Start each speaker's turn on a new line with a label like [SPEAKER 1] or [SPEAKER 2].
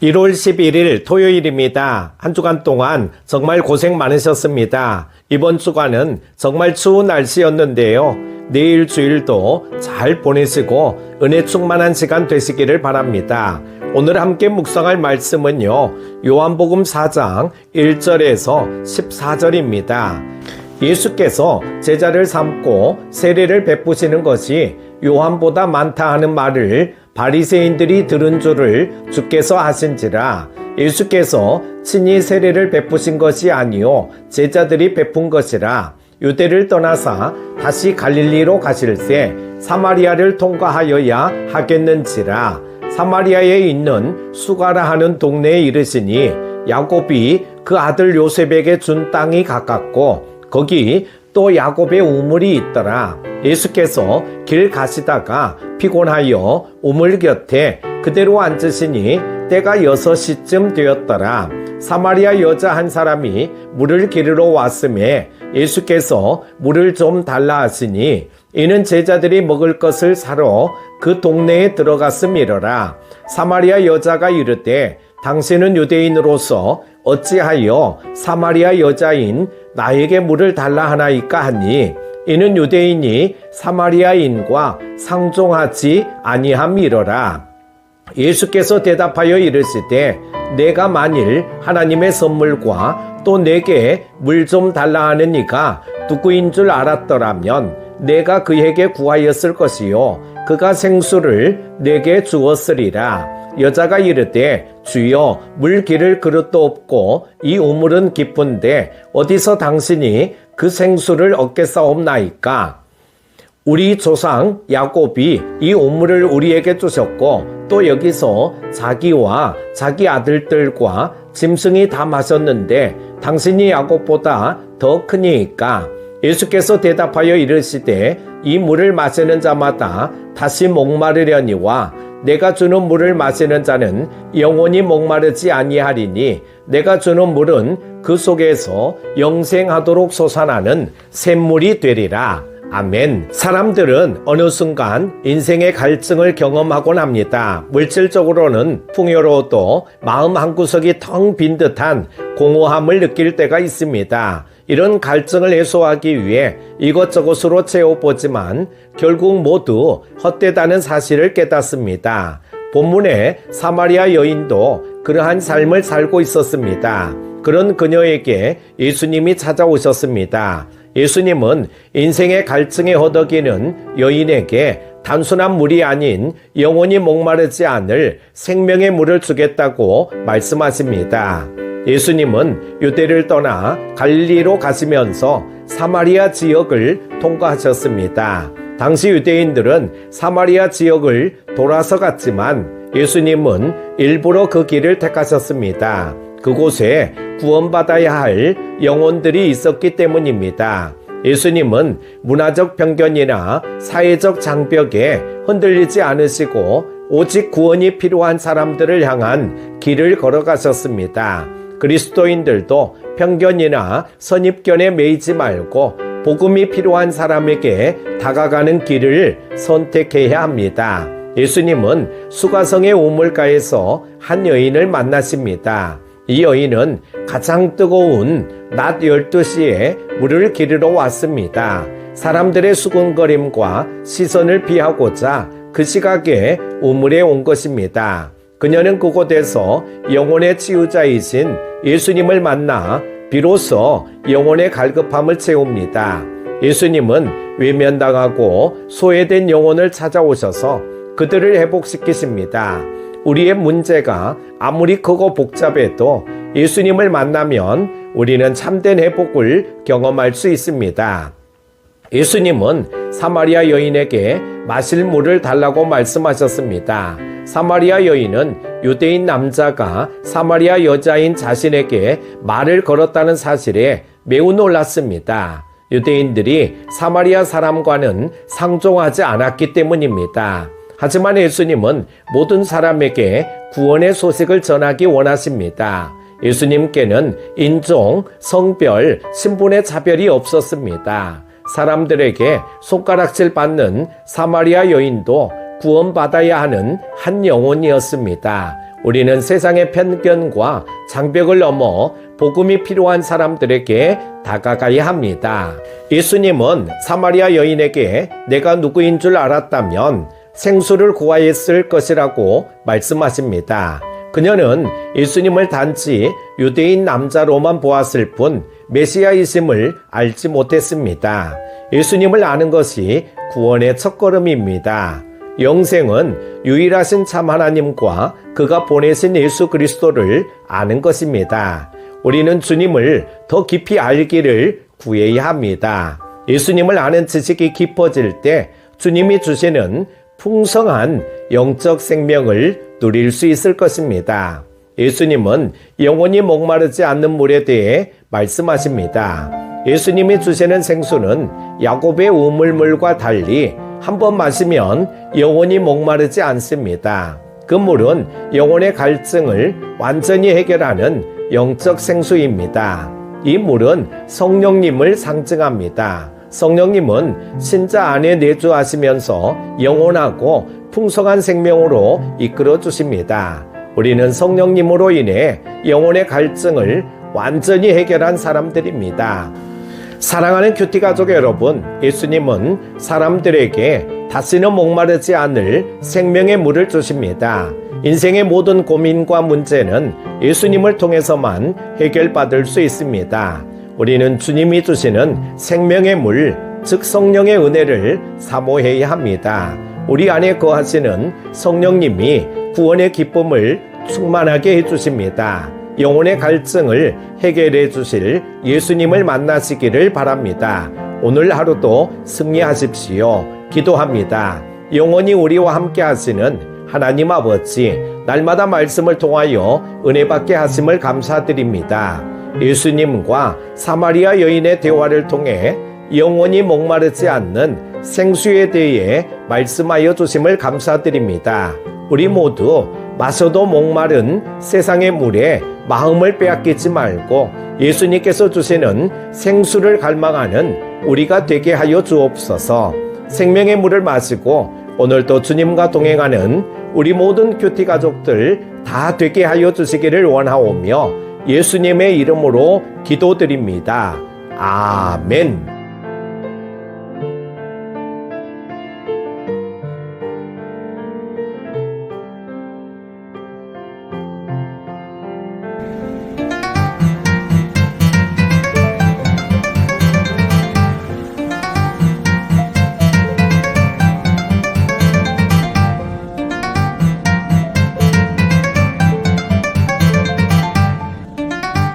[SPEAKER 1] 1월 11일 토요일입니다. 한 주간 동안 정말 고생 많으셨습니다. 이번 주간은 정말 추운 날씨였는데요. 내일 주일도 잘 보내시고 은혜 충만한 시간 되시기를 바랍니다. 오늘 함께 묵상할 말씀은요, 요한복음 4장 1절에서 14절입니다. 예수께서 제자를 삼고 세례를 베푸시는 것이 요한보다 많다 하는 말을 바리새인들이 들은 줄을 주께서 하신지라. 예수께서 친히 세례를 베푸신 것이 아니요 제자들이 베푼 것이라. 유대를 떠나사 다시 갈릴리로 가실새 사마리아를 통과하여야 하겠는지라. 사마리아에 있는 수가라 하는 동네에 이르시니 야곱이 그 아들 요셉에게 준 땅이 가깝고 거기 또 야곱의 우물이 있더라. 예수께서 길 가시다가 피곤하여 우물 곁에 그대로 앉으시니 때가 6시쯤 되었더라. 사마리아 여자 한 사람이 물을 기르러 왔음에 예수께서 물을 좀 달라 하시니 이는 제자들이 먹을 것을 사러 그 동네에 들어갔음이러라. 사마리아 여자가 이르되 당신은 유대인으로서 어찌하여 사마리아 여자인 나에게 물을 달라 하나이까 하니 이는 유대인이 사마리아인과 상종하지 아니함이러라. 예수께서 대답하여 이르시되 내가 만일 하나님의 선물과 또 내게 물 좀 달라 하는 이가 누구인 줄 알았더라면 내가 그에게 구하였을 것이요 그가 생수를 내게 주었으리라. 여자가 이르되 주여 물 기를 그릇도 없고 이 우물은 깊은데 어디서 당신이 그 생수를 얻겠사옵나이까? 우리 조상 야곱이 이 우물을 우리에게 주셨고 또 여기서 자기와 자기 아들들과 짐승이 다 마셨는데 당신이 야곱보다 더 크니이까? 예수께서 대답하여 이르시되 이 물을 마시는 자마다 다시 목마르려니와 내가 주는 물을 마시는 자는 영원히 목마르지 아니하리니 내가 주는 물은 그 속에서 영생하도록 솟아나는 샘물이 되리라. 아멘. 사람들은 어느 순간 인생의 갈증을 경험하곤 합니다. 물질적으로는 풍요로워도 마음 한구석이 텅 빈 듯한 공허함을 느낄 때가 있습니다. 이런 갈증을 해소하기 위해 이것저것으로 채워보지만 결국 모두 헛되다는 사실을 깨닫습니다. 본문의 사마리아 여인도 그러한 삶을 살고 있었습니다. 그런 그녀에게 예수님이 찾아오셨습니다. 예수님은 인생의 갈증에 허덕이는 여인에게 단순한 물이 아닌 영원히 목마르지 않을 생명의 물을 주겠다고 말씀하십니다. 예수님은 유대를 떠나 갈릴리로 가시면서 사마리아 지역을 통과하셨습니다. 당시 유대인들은 사마리아 지역을 돌아서 갔지만 예수님은 일부러 그 길을 택하셨습니다. 그곳에 구원받아야 할 영혼들이 있었기 때문입니다. 예수님은 문화적 편견이나 사회적 장벽에 흔들리지 않으시고 오직 구원이 필요한 사람들을 향한 길을 걸어가셨습니다. 그리스도인들도 편견이나 선입견에 매이지 말고 복음이 필요한 사람에게 다가가는 길을 선택해야 합니다. 예수님은 수가성의 우물가에서 한 여인을 만나십니다. 이 여인은 가장 뜨거운 낮 12시에 물을 기르러 왔습니다. 사람들의 수군거림과 시선을 피하고자 그 시각에 우물에 온 것입니다. 그녀는 그곳에서 영혼의 치유자이신 예수님을 만나 비로소 영혼의 갈급함을 채웁니다. 예수님은 외면당하고 소외된 영혼을 찾아오셔서 그들을 회복시키십니다. 우리의 문제가 아무리 크고 복잡해도 예수님을 만나면 우리는 참된 회복을 경험할 수 있습니다. 예수님은 사마리아 여인에게 마실 물을 달라고 말씀하셨습니다. 사마리아 여인은 유대인 남자가 사마리아 여자인 자신에게 말을 걸었다는 사실에 매우 놀랐습니다. 유대인들이 사마리아 사람과는 상종하지 않았기 때문입니다. 하지만 예수님은 모든 사람에게 구원의 소식을 전하기 원하십니다. 예수님께는 인종, 성별, 신분의 차별이 없었습니다. 사람들에게 손가락질 받는 사마리아 여인도 구원받아야 하는 한 영혼이었습니다. 우리는 세상의 편견과 장벽을 넘어 복음이 필요한 사람들에게 다가가야 합니다. 예수님은 사마리아 여인에게 내가 누구인 줄 알았다면 생수를 구하였을 것이라고 말씀하십니다. 그녀는 예수님을 단지 유대인 남자로만 보았을 뿐 메시아이심을 알지 못했습니다. 예수님을 아는 것이 구원의 첫걸음입니다. 영생은 유일하신 참 하나님과 그가 보내신 예수 그리스도를 아는 것입니다. 우리는 주님을 더 깊이 알기를 구해야 합니다. 예수님을 아는 지식이 깊어질 때 주님이 주시는 풍성한 영적 생명을 누릴 수 있을 것입니다. 예수님은 영원히 목마르지 않는 물에 대해 말씀하십니다. 예수님이 주시는 생수는 야곱의 우물물과 달리 한 번 마시면 영원히 목마르지 않습니다. 그 물은 영혼의 갈증을 완전히 해결하는 영적 생수입니다. 이 물은 성령님을 상징합니다. 성령님은 신자 안에 내주하시면서 영원하고 풍성한 생명으로 이끌어 주십니다. 우리는 성령님으로 인해 영혼의 갈증을 완전히 해결한 사람들입니다. 사랑하는 큐티 가족 여러분, 예수님은 사람들에게 다시는 목마르지 않을 생명의 물을 주십니다. 인생의 모든 고민과 문제는 예수님을 통해서만 해결받을 수 있습니다. 우리는 주님이 주시는 생명의 물, 즉 성령의 은혜를 사모해야 합니다. 우리 안에 거하시는 성령님이 구원의 기쁨을 충만하게 해주십니다. 영혼의 갈증을 해결해 주실 예수님을 만나시기를 바랍니다. 오늘 하루도 승리하십시오. 기도합니다. 영원히 우리와 함께 하시는 하나님 아버지, 날마다 말씀을 통하여 은혜 받게 하심을 감사드립니다. 예수님과 사마리아 여인의 대화를 통해 영원히 목마르지 않는 생수에 대해 말씀하여 주심을 감사드립니다. 우리 모두 마셔도 목마른 세상의 물에 마음을 빼앗기지 말고 예수님께서 주시는 생수를 갈망하는 우리가 되게 하여 주옵소서. 생명의 물을 마시고 오늘도 주님과 동행하는 우리 모든 큐티 가족들 다 되게 하여 주시기를 원하오며 예수님의 이름으로 기도드립니다. 아멘.